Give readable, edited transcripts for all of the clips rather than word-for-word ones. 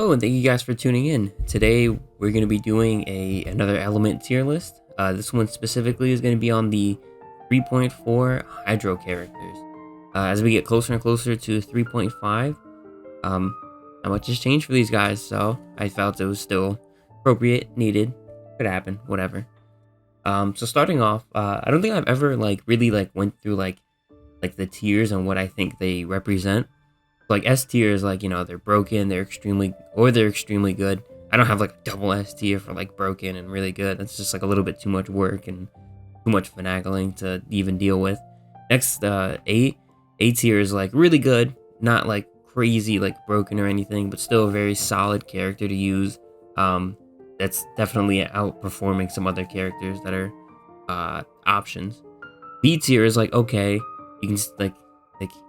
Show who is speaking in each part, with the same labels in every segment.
Speaker 1: Hello, and thank you guys for tuning in. Today we're going to be doing another element tier list. This one specifically is going to be on the 3.4 hydro characters. As we get closer and closer to 3.5, not much has changed for these guys, so I felt it was still appropriate, needed, could happen, whatever. So starting off, I don't think I've ever really went through like the tiers and what I think they represent. Like S tier is they're broken, they're extremely good. I don't have like a double S tier for like broken and really good. That's just like a little bit too much work and too much finagling to even deal with. Next, A tier is like really good, not like crazy like broken or anything, but still a very solid character to use. That's definitely outperforming some other characters that are options. B tier is like okay, you can like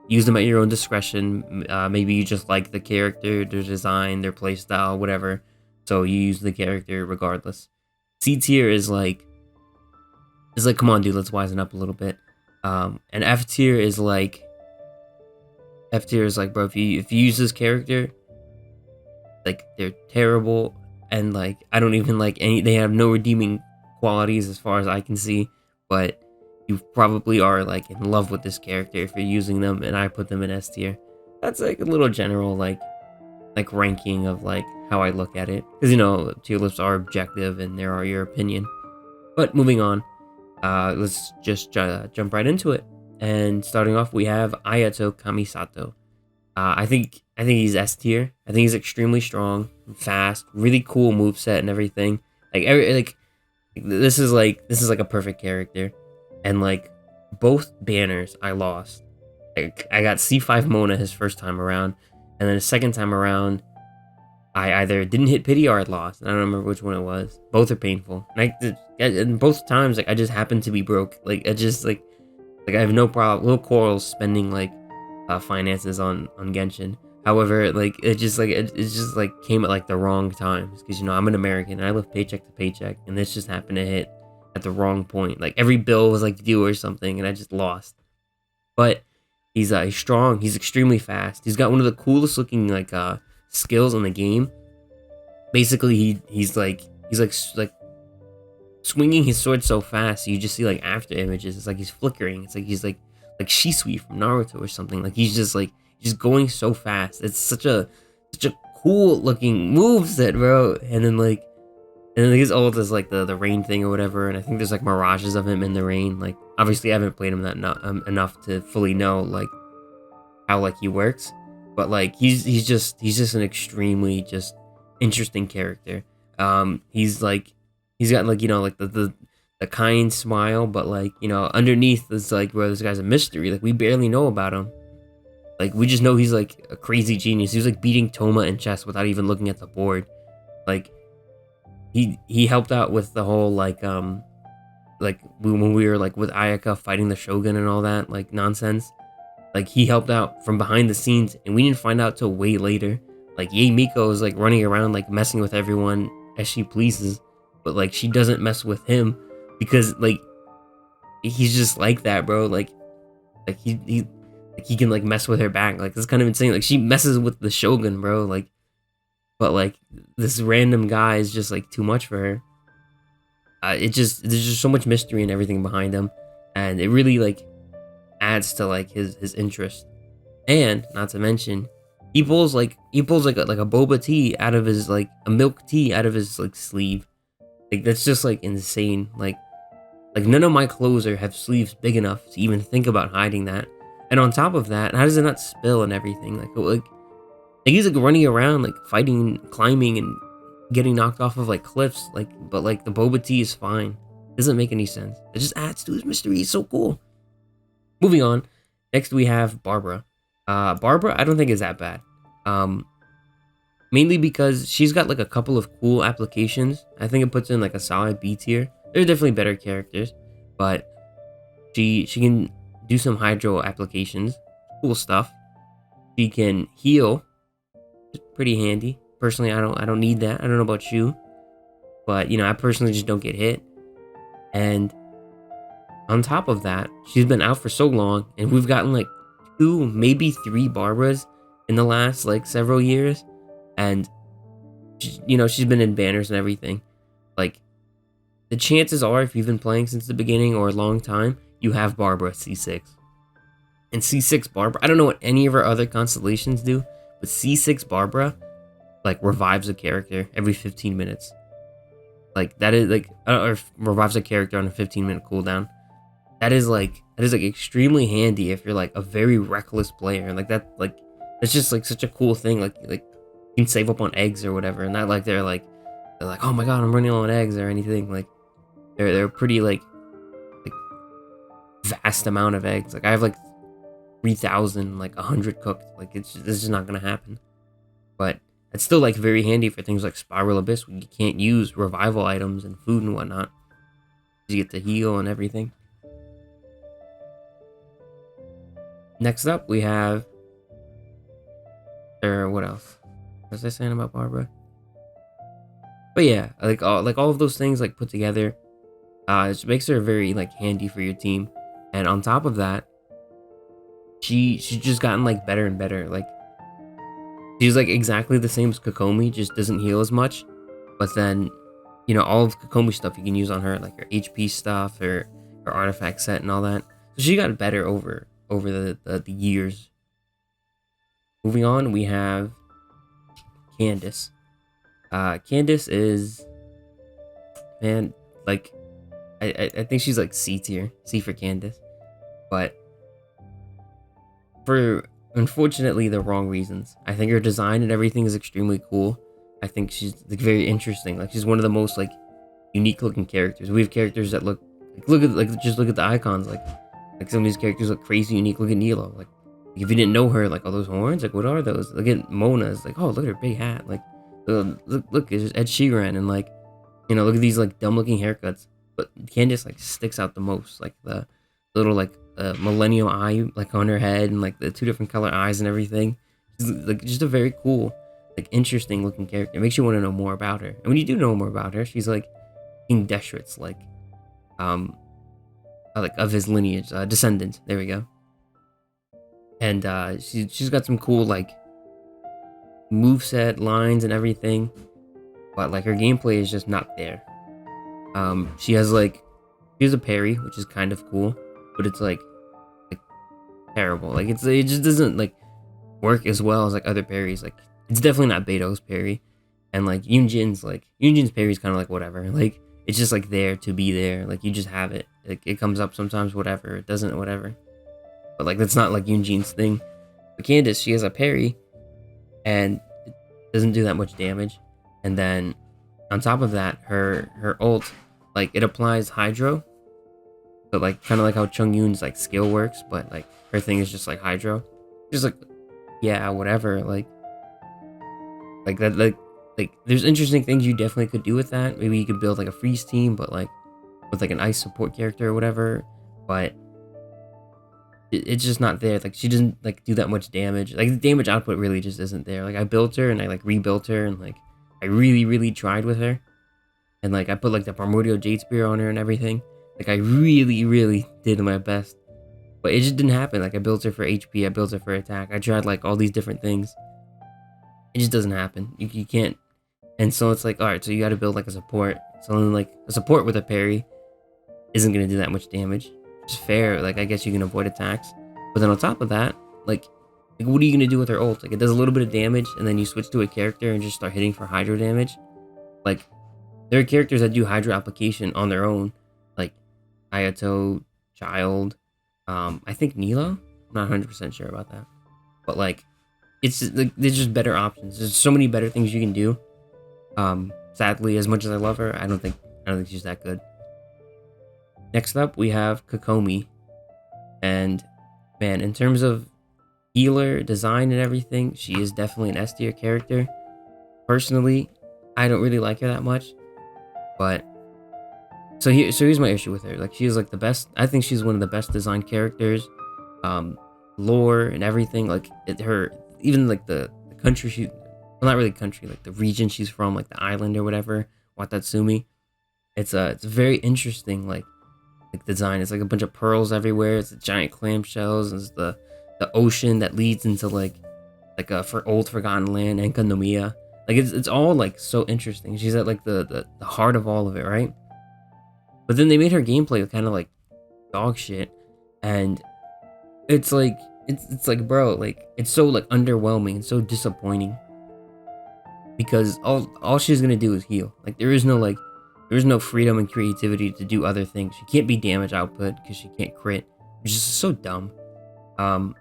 Speaker 1: use them at your own discretion. Maybe you just like the character, their design, their playstyle, whatever. So you use the character regardless. C tier is like come on, dude, let's wisen up a little bit. And F tier is like bro, if you use this character, like they're terrible, and like I don't even like any. They have no redeeming qualities as far as I can see, but you probably are like in love with this character if you're using them, and I put them in S tier. That's like a little general like ranking of like how I look at it, because tier lists are objective and there are your opinion. But moving on, let's just jump right into it. And starting off, we have Ayato Kamisato. I think he's S tier. I think he's extremely strong, fast, really cool moveset and everything. This is like a perfect character. And like both banners I lost. I got C5 Mona his first time around, and then the second time around I either didn't hit pity or I lost. I don't remember which one it was. Both are painful. And both times I just happened to be broke. I have no problem, no quarrels spending finances on Genshin. However, it just came at the wrong times, because I'm an American and I live paycheck to paycheck, and this just happened to hit at the wrong point. Like every bill was due or something, and I just lost. But he's strong. He's extremely fast. He's got one of the coolest looking skills in the game. Basically, he's swinging his sword so fast, you just see after images. It's like he's flickering. It's like he's like Shisui from Naruto or something. Like he's just going so fast. It's such a cool looking moveset, bro. And then his ult is the rain thing or whatever, and I think there's mirages of him in the rain. Obviously I haven't played him that enough to fully know how he works, but he's just an extremely just interesting character. He's got the kind smile, but underneath is bro, this guy's a mystery. We barely know about him. We just know he's a crazy genius. He was beating Toma in chess without even looking at the board. He helped out with the whole when we were with Ayaka fighting the Shogun and all that nonsense. He helped out from behind the scenes, and we didn't find out till way later. Yae Miko is running around messing with everyone as she pleases, but she doesn't mess with him because he's just like that, bro. He can mess with her back. It's kind of insane. She messes with the Shogun, bro. But this random guy is just too much for her. There's just so much mystery and everything behind him, and it really adds to his interest. And not to mention, he pulls a boba tea out of his a milk tea out of his sleeve. That's just insane. None of my clothes have sleeves big enough to even think about hiding that. And on top of that, how does it not spill and everything? He's running around fighting, climbing, and getting knocked off of cliffs. But the boba tea is fine. Doesn't make any sense. It just adds to his mystery. It's so cool. Moving on. Next we have Barbara. Barbara I don't think is that bad. Mainly because she's got a couple of cool applications. I think it puts in a solid B tier. There are definitely better characters, but she can do some hydro applications. Cool stuff. She can heal. Pretty handy. Personally, I don't need that. I don't know about you, but I personally just don't get hit. And on top of that, she's been out for so long, and we've gotten 2, maybe 3 Barbaras in the last several years, and she's been in banners and everything. Like, the chances are, if you've been playing since the beginning or a long time, you have Barbara C6. And C6 Barbara, I don't know what any of her other constellations do, but C6 Barbara, like, revives a character every 15 minutes. Like, that is, like, or revives a character on a 15-minute cooldown. That is extremely handy if you're, like, a very reckless player. Like, that's just, like, such a cool thing. Like, you can save up on eggs or whatever, and not like they're like, oh my god, I'm running low on eggs or anything. Like, they're pretty, like vast amount of eggs. Like, I have, like, 3,000, like, 100 cooked. Like, it's just not gonna happen. But it's still, like, very handy for things like Spiral Abyss, when you can't use revival items and food and whatnot. You get to heal and everything. Next up, we have, or what else? What was I saying about Barbara? But yeah, like all of those things, like, put together, it makes her very, like, handy for your team. And on top of that, she's just gotten, like, better and better. Like, she's, like, exactly the same as Kokomi, just doesn't heal as much. But then, all of Kokomi stuff you can use on her, like her HP stuff, her artifact set and all that. So she got better over the years. Moving on, we have Candace. Candace is, man, like, I think she's, like, C tier, C for Candace, but for, unfortunately, the wrong reasons. I think her design and everything is extremely cool. I think she's, like, very interesting. Like, she's one of the most, like, unique looking characters. We have characters that look just look at the icons. Like some of these characters look crazy unique. Look at Nilo. Like, if you didn't know her, like, all those horns, like, what are those? Look at Mona's. Like, oh, look at her big hat. Like, look, it's Ed Sheeran, and, like, look at these, like, dumb looking haircuts. But Candace, like, sticks out the most. Like, the little, like, millennium eye, like, on her head, and, like, the 2 different color eyes and everything. She's, like, just a very cool, like, interesting looking character. It makes you want to know more about her. And when you do know more about her, she's, like, King Deshret's, like of his lineage, descendant. There we go. And she's got some cool, like, moveset lines and everything, but, like, her gameplay is just not there. She has a parry, which is kind of cool, but it's like terrible. Like, it just doesn't, like, work as well as, like, other parries. Like, it's definitely not Beto's parry, and, like, Yunjin's parry is kind of like whatever. Like, it's just, like, there to be there. Like, you just have it. Like, it comes up sometimes, whatever. It doesn't, whatever. But, like, that's not, like, Yunjin's thing. But Candace, she has a parry, and it doesn't do that much damage. And then, on top of that, her ult, like, it applies Hydro. But, like, kind of like how Chung Yoon's, like, skill works, but, like, her thing is just, like, Hydro. Just, like, yeah, whatever. Like, that, like, there's interesting things you definitely could do with that. Maybe you could build, like, a freeze team, but, like, with, like, an ice support character or whatever. But it's just not there. Like, she doesn't, like, do that much damage. Like, the damage output really just isn't there. Like, I built her and I, like, rebuilt her, and, like, I really, really tried with her. And, like, I put, like, the Primordial Jade Spear on her and everything. Like, I really, really did my best. But it just didn't happen. Like, I built her for HP, I built her for attack. I tried, like, all these different things. It just doesn't happen. You can't. And so it's like, alright, so you gotta build, like, a support. So then, like, a support with a parry isn't gonna do that much damage. It's fair. Like, I guess you can avoid attacks. But then on top of that, like, what are you gonna do with her ult? Like, it does a little bit of damage, and then you switch to a character and just start hitting for Hydro damage. Like, there are characters that do Hydro application on their own. Like, Ayato, Childe, I think Nilo? I'm not 100% sure about that. But, like, it's just, like, there's just better options. There's so many better things you can do. Sadly, as much as I love her, I don't think she's that good. Next up, we have Kokomi. And, man, in terms of healer, design, and everything, she is definitely an S tier character. Personally, I don't really like her that much. But, so here's my issue with her. Like, she is, like, the best. I think she's one of the best designed characters. Lore and everything. Like, even, like, the country well, not really country, like, the region she's from, like, the island or whatever, Watatsumi. It's very interesting, like design. It's like a bunch of pearls everywhere. It's the giant clamshells. It's the ocean that leads into, like a for old forgotten land, Enkanomiya. Like it's all like so interesting. She's at like the heart of all of it, right? But then they made her gameplay kind of like dog shit, and it's like it's like, bro, like it's so like underwhelming and so disappointing because all she's gonna do is heal. Like there is no freedom and creativity to do other things. She can't be damage output because she can't crit, which is so dumb. Um,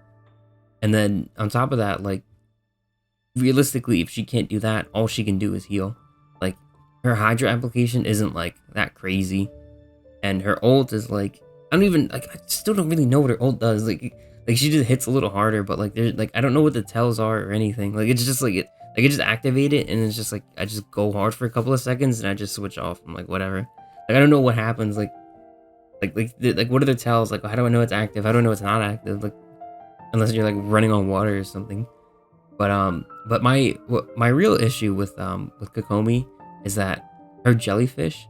Speaker 1: and then on top of that, like realistically, if she can't do that, all she can do is heal. Like her Hydra application isn't like that crazy, and her ult is like I still don't really know what her ult does. Like she just hits a little harder, but like there's like I don't know what the tells are or anything. Like it's just like I just activate it and it's just like I just go hard for a couple of seconds and I just switch off. I'm like whatever. Like I don't know what happens. Like what are the tells? Like how do I know it's active? How do I know it's not active? Like unless you're like running on water or something. But my real issue with Kokomi is that her jellyfish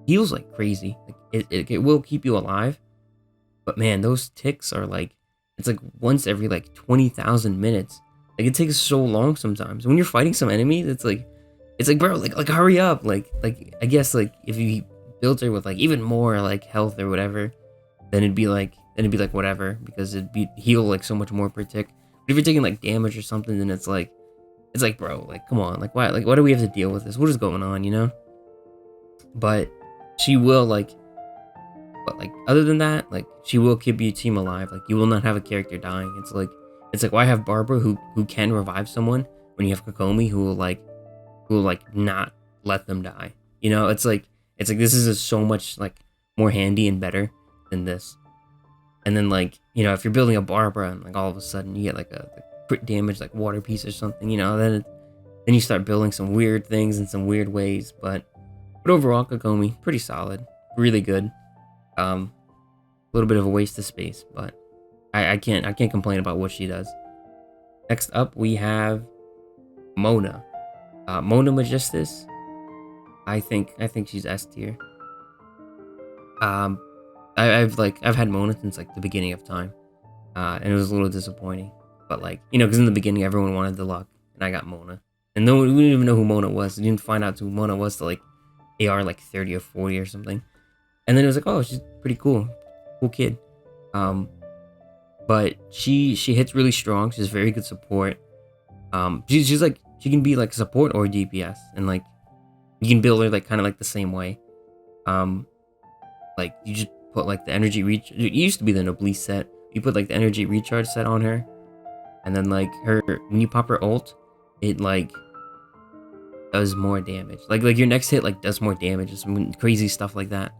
Speaker 1: heals like crazy. Like it will keep you alive, but man, those ticks are like it's like once every like 20,000 minutes. Like it takes so long sometimes. When you're fighting some enemies, it's like bro, like hurry up. Like I guess like if you built her with like even more like health or whatever, then it'd be like whatever because it'd be heal like so much more per tick. But if you're taking like damage or something, then it's like bro, like come on, like why do we have to deal with this? What is going on, you know? But she will like but like other than that, like she will keep your team alive. Like you will not have a character dying. It's like why have Barbara who can revive someone when you have Kokomi who will like not let them die. You know, it's like this is just so much like more handy and better than this. And then like, you know, if you're building a Barbara and like all of a sudden you get like a crit damage like water piece or something, you know, then you start building some weird things in some weird ways. But overall, Kokomi pretty solid, really good. A little bit of a waste of space, but I can't complain about what she does. Next up, we have Mona. Mona Magistus. I think she's S tier. Um, I've had Mona since like the beginning of time, and it was a little disappointing. But like you know, because in the beginning everyone wanted the luck, and I got Mona, and no, we didn't even know who Mona was. We didn't find out who Mona was till like AR like 30 or 40 or something. And then it was like, oh, she's pretty cool kid. But she hits really strong. She's very good support. She's like she can be like support or DPS, and like you can build her like kind of like the same way. Like you just put like the energy reach. It used to be the Noblesse set. You put like the energy recharge set on her, and then like her when you pop her ult, it like does more damage. Like your next hit like does more damage. Some crazy stuff like that.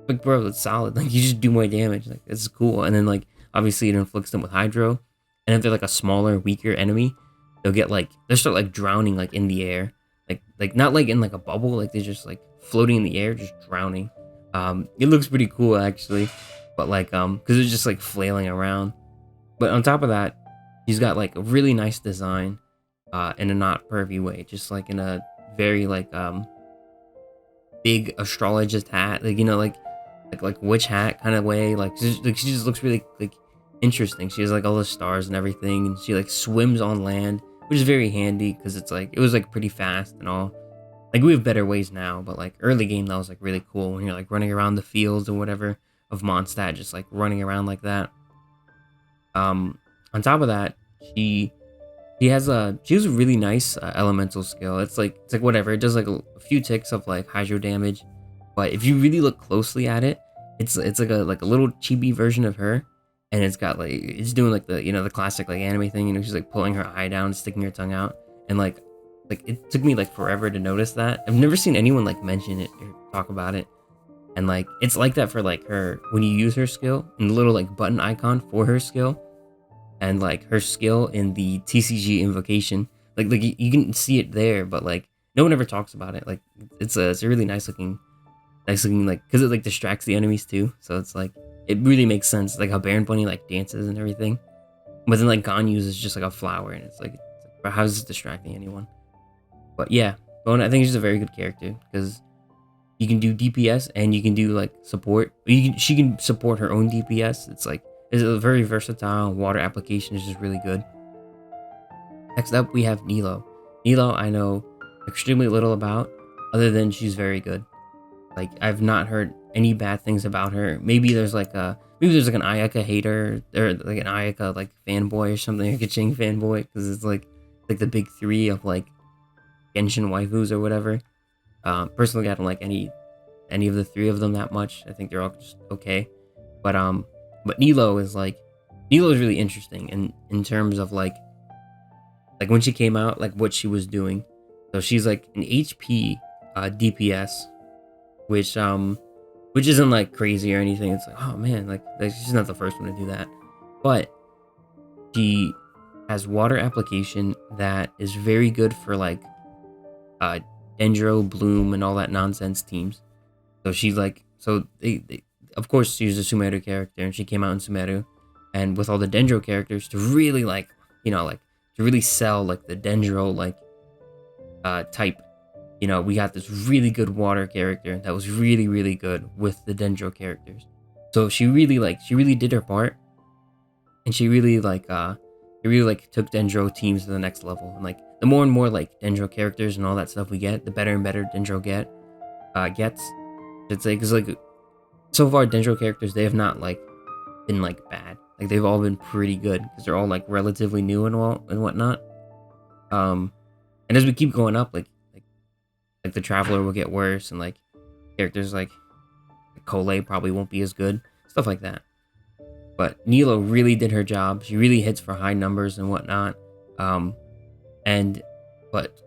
Speaker 1: Like bro, it's solid. Like you just do more damage. Like it's cool. And then like obviously it inflicts them with hydro. And if they're like a smaller, weaker enemy, they'll start like drowning like in the air. Like not like in like a bubble. Like they're just like floating in the air, just drowning. It looks pretty cool actually. But like because it's just like flailing around. But on top of that, he's got like a really nice design, in a not pervy way. Just like in a very like big astrologist hat. Like you know like witch hat kind of way. Like she just looks really like interesting. She has like all the stars and everything, and she like swims on land, which is very handy because it was like pretty fast and all. Like we have better ways now, but like early game that was like really cool when you're like running around the fields or whatever of Mondstadt, just like running around like that. On top of that, she has a really nice elemental skill. It's like whatever. It does like a few ticks of like hydro damage, but if you really look closely at it, it's like a little chibi version of her, and it's got like it's doing like the the classic like anime thing. You know, she's like pulling her eye down, sticking her tongue out, and like it took me like forever to notice that. I've never seen anyone like mention it or talk about it, and like it's like that for like her when you use her skill and the little like button icon for her skill. And like her skill in the TCG invocation, like you can see it there, but like no one ever talks about it. Like it's a really nice looking like because it like distracts the enemies too. So it's like it really makes sense, like how Baron Bunny like dances and everything. But then like Gon uses just like a flower, and it's like how is this distracting anyone? But yeah, Bona, I think she's a very good character because you can do DPS and you can do like support. She can support her own DPS. It's a very versatile. Water application is just really good. Next up, we have Nilo. Nilo, I know extremely little about, other than she's very good. Like I've not heard any bad things about her. Maybe there's like an Ayaka hater or like an Ayaka like fanboy or something, like a Ching fanboy, because it's like the big three of like Genshin waifus or whatever. Personally, I don't like any of the three of them that much. I think they're all just okay. But Nilo is really interesting in terms of like when she came out, like what she was doing. So she's like an HP DPS, which isn't like crazy or anything. It's like, oh man, like she's not the first one to do that. But she has water application that is very good for like uh Dendro, Bloom, and all that nonsense teams. So she's like, they of course she's a Sumeru character, and she came out in Sumeru, and with all the Dendro characters to really like, like to really sell like the Dendro like type. We got this really good water character that was really really good with the Dendro characters. So she really did her part, and she really like took Dendro teams to the next level. And like the more and more like Dendro characters and all that stuff we get, the better and better Dendro gets. It's like, cause like so far Dendro characters, they have not like been like bad. Like they've all been pretty good because they're all like relatively new and all and whatnot. Um, and as we keep going up, like the Traveler will get worse, and like characters like Cole probably won't be as good, stuff like that. But Nilo really did her job. She really hits for high numbers and whatnot. Um, and but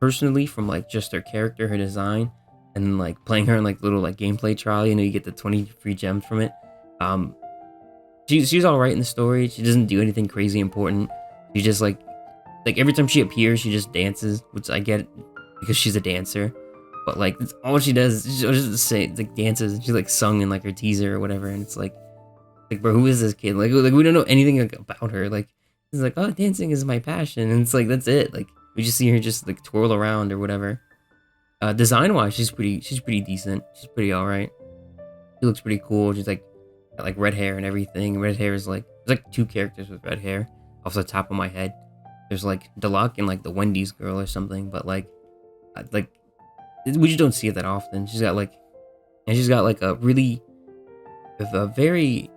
Speaker 1: personally, from like just her character, her design, and like playing her in like little like gameplay trial, you get the 20 free gems from it. Um, she's all right in the story. She doesn't do anything crazy important. She just like every time she appears, she just dances, which I get because she's a dancer. But like that's all she does. She just like dances, and she like sung in like her teaser or whatever. And it's like bro, who is this kid? Like we don't know anything like, about her. Like it's like, oh, dancing is my passion, and it's like that's it. Like we just see her just like twirl around or whatever. Design wise, she's pretty decent. She's pretty all right. She looks pretty cool. She's like got like red hair and everything. Red hair is like there's like two characters with red hair off the top of my head. There's like Deluxe and like the Wendy's girl or something, but like we just don't see it that often. She's got like a really a very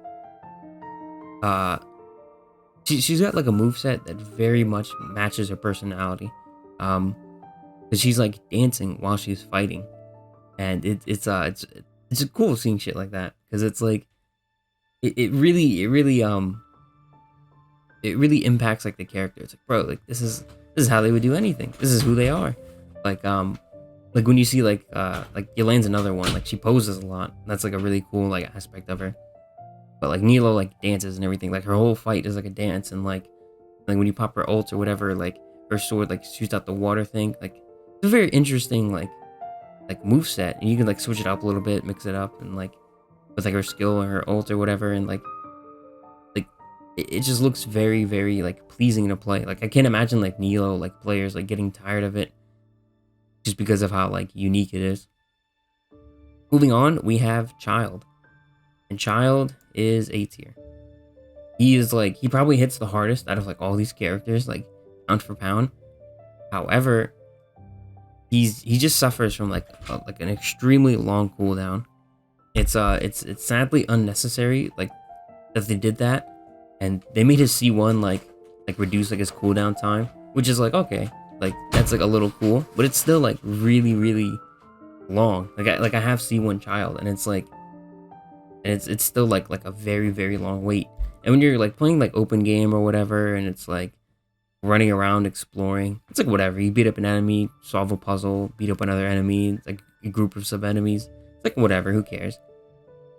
Speaker 1: she's got like a moveset that very much matches her personality. Because she's like dancing while she's fighting, and it's cool seeing shit like that, because it's like it really impacts like the character. It's like, bro, like this is how they would do anything. This is who they are. Like when you see like Elaine's another one. Like she poses a lot. That's like a really cool like aspect of her. But like Nilo like dances and everything. Like her whole fight is like a dance, and like when you pop her ult or whatever, like her sword like shoots out the water thing. Like it's a very interesting like move set, and you can like switch it up a little bit, mix it up, and like with like her skill or her ult or whatever, and like it just looks very very like pleasing to play. Like I can't imagine like Nilo like players like getting tired of it just because of how like unique it is. Moving on, we have Childe. And Childe is A tier. He probably hits the hardest out of like all these characters, like pound for pound. However, he just suffers from like an extremely long cooldown. It's sadly unnecessary like that they did that, and they made his C1 like reduce like his cooldown time, which is like okay, like that's like a little cool, but it's still like really really long. Like I have C1 Childe, and it's like it's still like a very very long wait. And when you're like playing like open game or whatever, and it's like running around exploring, it's like whatever. You beat up an enemy, solve a puzzle, beat up another enemy, it's like a group of sub enemies. It's like whatever, who cares?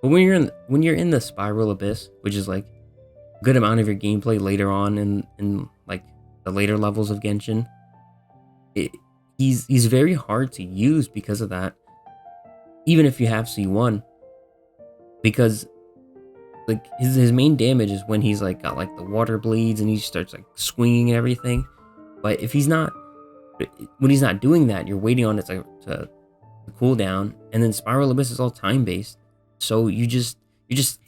Speaker 1: But when you're in the Spiral Abyss, which is like a good amount of your gameplay later on in like the later levels of Genshin, he's very hard to use because of that. Even if you have C1, because like his main damage is when he's like got like the water bleeds and he starts like swinging and everything. But if when he's not doing that, you're waiting on it to cool down, and then Spiral Abyss is all time based, so you're just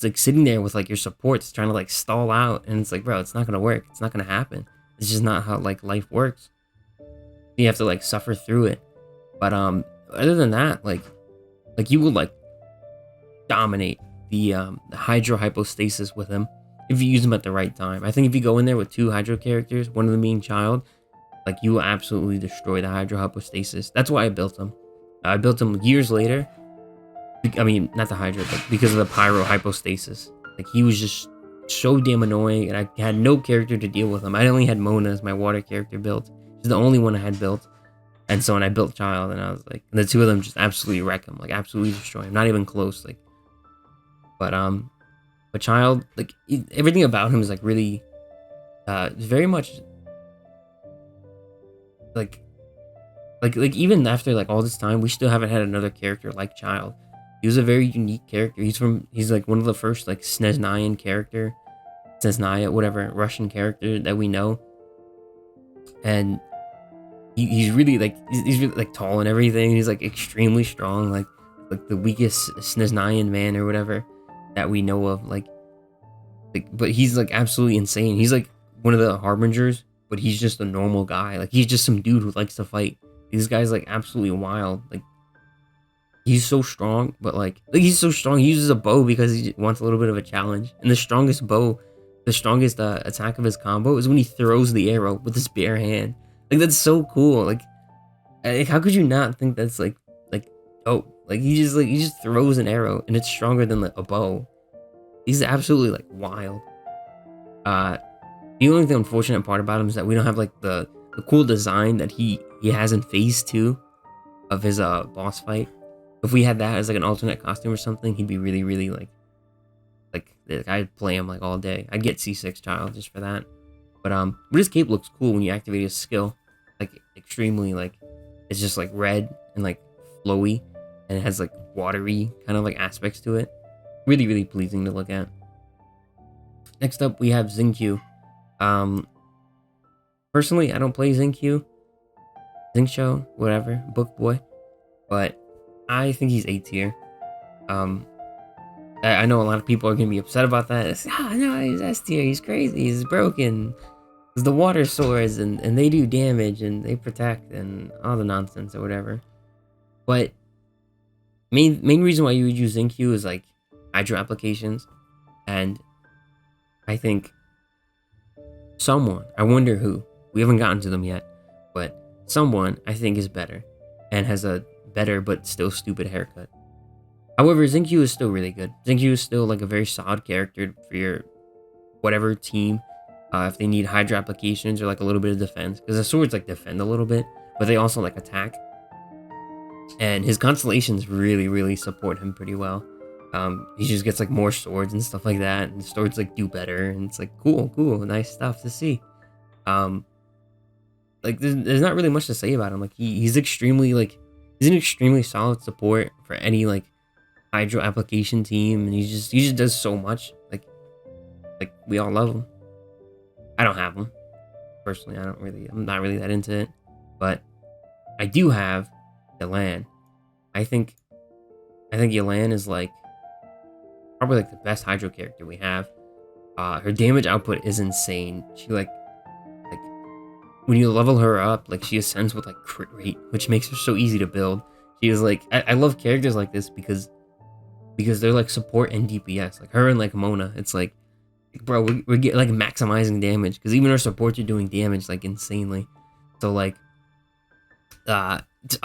Speaker 1: like sitting there with like your supports trying to like stall out, and it's like, bro, it's not gonna work. It's not gonna happen. It's just not how like life works. You have to like suffer through it. But other than that, like you will like dominate the hydro hypostasis with him if you use him at the right time. I think if you go in there with 2 hydro characters, one of them being Childe, like you will absolutely destroy the hydro hypostasis. That's why I built him. I built him years later. I mean, not the hydro, but because of the pyro hypostasis. Like he was just so damn annoying, and I had no character to deal with him. I only had Mona as my water character built. She's the only one I had built. And so when I built Childe, and I was like, and the 2 of them just absolutely wreck him, like absolutely destroy him. Not even close, like. But Childe, like everything about him is like really, very much like, even after like all this time, we still haven't had another character like Childe. He was a very unique character. He's like one of the first like Sneznaya, whatever Russian character that we know, and he's really like he's really like tall and everything. He's like extremely strong, like the weakest Sneznayan man or whatever that we know of. Like, but he's like absolutely insane. He's like one of the harbingers, but he's just a normal guy. Like he's just some dude who likes to fight. This guy's like absolutely wild. Like he's so strong, but like he's so strong. He uses a bow because he wants a little bit of a challenge. And the strongest attack of his combo is when he throws the arrow with his bare hand. Like that's so cool. Like how could you not think that's like oh, like he just throws an arrow and it's stronger than like a bow. He's absolutely like wild. The only unfortunate part about him is that we don't have like the cool design that he has in phase 2 of his boss fight. If we had that as like an alternate costume or something, he'd be really, really like I'd play him like all day. I'd get C6 Childe just for that. But his cape looks cool when you activate his skill. Like extremely like it's just like red and like flowy, and it has like watery kind of like aspects to it. Really, really pleasing to look at. Next up, we have Xingqiu. Personally, I don't play Xingqiu, Xingqiu, whatever, book boy, but I think he's A tier. I know a lot of people are gonna be upset about that. It's, no, he's S tier. He's crazy. He's broken. It's the water swords, and they do damage and they protect and all the nonsense or whatever. But main reason why you would use Xingqiu is like hydro applications, and I think someone, I wonder who, we haven't gotten to them yet, but someone I think is better and has a better but still stupid haircut. However, Xingqiu is still really good. Xingqiu is still like a very solid character for your whatever team, if they need hydro applications or like a little bit of defense, because the swords like defend a little bit, but they also like attack. And his constellations really, really support him pretty well. He just gets like more swords and stuff like that, and swords like do better, and it's like cool, nice stuff to see. Like there's not really much to say about him. Like he's an extremely solid support for any like hydro application team, and he just does so much. Like we all love him. I don't have him personally. I'm not really that into it, but I do have Elaine. I think Elaine is like probably like the best hydro character we have. Her damage output is insane. She like when you level her up, like she ascends with like crit rate, which makes her so easy to build. She is like I love characters like this because they're like support and DPS. Like her and like Mona, it's like bro, we're getting like maximizing damage because even our supports are doing damage like insanely. So like I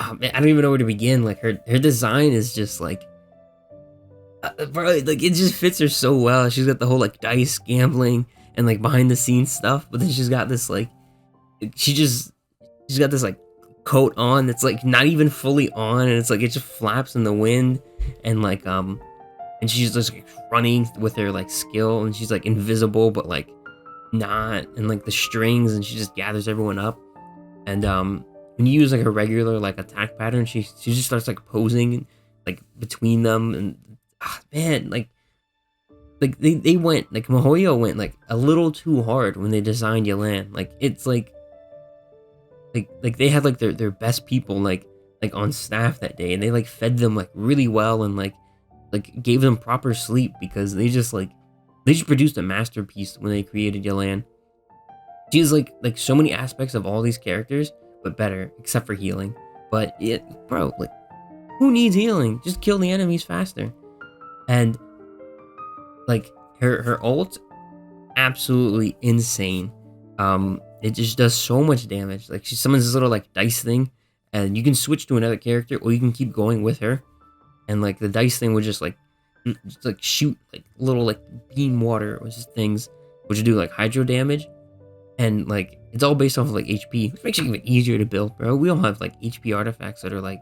Speaker 1: don't even know where to begin. Like her design is just like bro, like it just fits her so well. She's got the whole like dice gambling and like behind the scenes stuff, but then she's got this like she's got this like coat on that's like not even fully on, and it's like it just flaps in the wind, and like and she's just like running with her like skill, and she's like invisible but like not, and like the strings, and she just gathers everyone up. And when you use like a regular like attack pattern, she just starts like posing like between them, and man, like they went like Mihoyo went like a little too hard when they designed Elaine. Like it's like they had like their best people like on staff that day, and they like fed them like really well, and like gave them proper sleep, because they just produced a masterpiece when they created Elaine. She has like so many aspects of all these characters, but better, except for healing. But bro, like, who needs healing? Just kill the enemies faster. And like her ult, absolutely insane. It just does so much damage. Like, she summons this little like dice thing, and you can switch to another character, or you can keep going with her. And like the dice thing would just like shoot like little like beam water, which is things which do like hydro damage. And like it's all based off of like HP, which makes it even easier to build, bro. We all have like HP artifacts that are like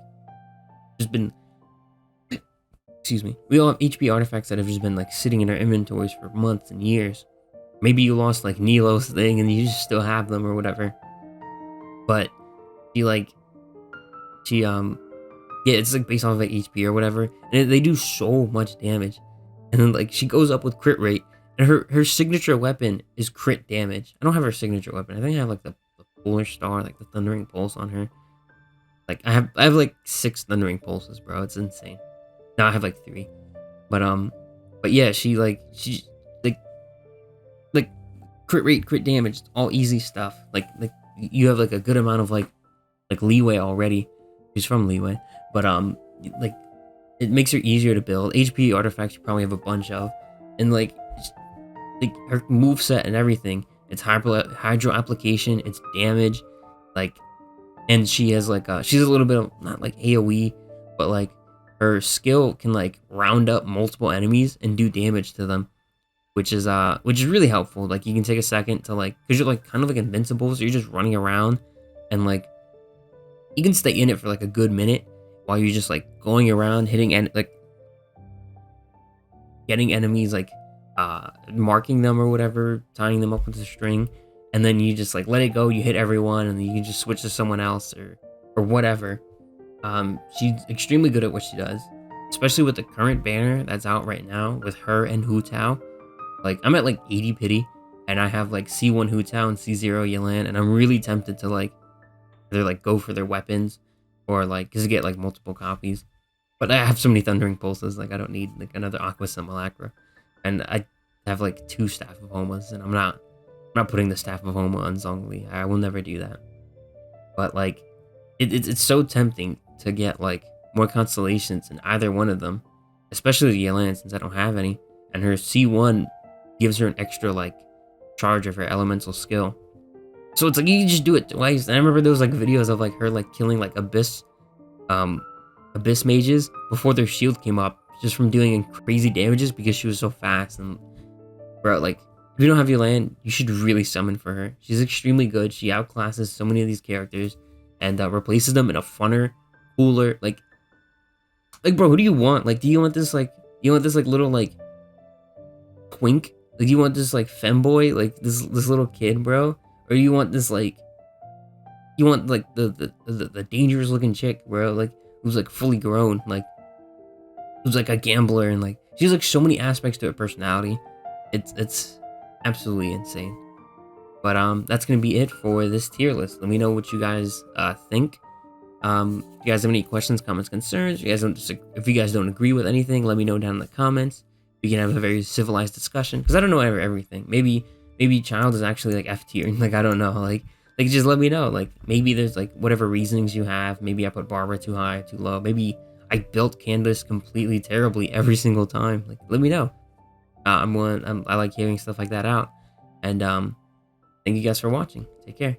Speaker 1: just been excuse me. We all have HP artifacts that have just been like sitting in our inventories for months and years. Maybe you lost like Nilo's thing and you just still have them or whatever. But she yeah, it's like based off of like HP or whatever, and they do so much damage. And then like she goes up with crit rate, and her signature weapon is crit damage. I don't have her signature weapon. I think I have like the polar star, like the thundering pulse on her. Like I have like 6 thundering pulses, bro. It's insane. No, I have like 3, but yeah, she like crit rate, crit damage, all easy stuff. Like you have like a good amount of like leeway already. She's from leeway, but like it makes her easier to build. HP artifacts you probably have a bunch of, and like her move set and everything. It's hydro application. It's damage, like, and she has like she's a little bit of not like AOE, but like her skill can like round up multiple enemies and do damage to them, which is really helpful. Like you can take a second to like, because you're like kind of like invincible, so you're just running around, and like you can stay in it for like a good minute while you're just like going around hitting and like getting enemies, like marking them or whatever, tying them up with a string, and then you just like let it go, you hit everyone, and then you can just switch to someone else or whatever. She's extremely good at what she does, especially with the current banner that's out right now with her and Hu Tao. Like I'm at like 80 pity, and I have like C1 Hu Tao and C0 Elaine, and I'm really tempted to like either like go for their weapons or like because you get like multiple copies. But I have so many thundering pulses, like I don't need like another Aqua Simulacra, and I have like 2 Staff of Homas, and I'm not putting the Staff of Homa on Zhongli. I will never do that. But like it's so tempting to get like more constellations in either one of them, especially the Elaine, since I don't have any, and her C1 gives her an extra like charge of her elemental skill. So it's like you can just do it twice. And I remember there was like videos of like her like killing like abyss mages before their shield came up, just from doing crazy damages because she was so fast. And bro, like if you don't have Elaine, you should really summon for her. She's extremely good. She outclasses so many of these characters and replaces them in a funner, cooler, like bro, who do you want? Like, do you want this like little like twink? Like, you want this like femboy, like this little kid, bro? Or you want this like, you want like the dangerous looking chick, bro? Like who's like fully grown, like who's like a gambler, and like she's like so many aspects to her personality. It's absolutely insane. But that's gonna be it for this tier list. Let me know what you guys think. If you guys have any questions, comments, concerns, if you guys don't agree with anything, let me know down in the comments. We can have a very civilized discussion, because I don't know everything. Maybe Childe is actually like F tier, like I don't know. Like just let me know. Like maybe there's like whatever reasonings you have. Maybe I put Barbara too high, too low. Maybe I built Candace completely terribly every single time. Like let me know. I like hearing stuff like that out. And thank you guys for watching. Take care.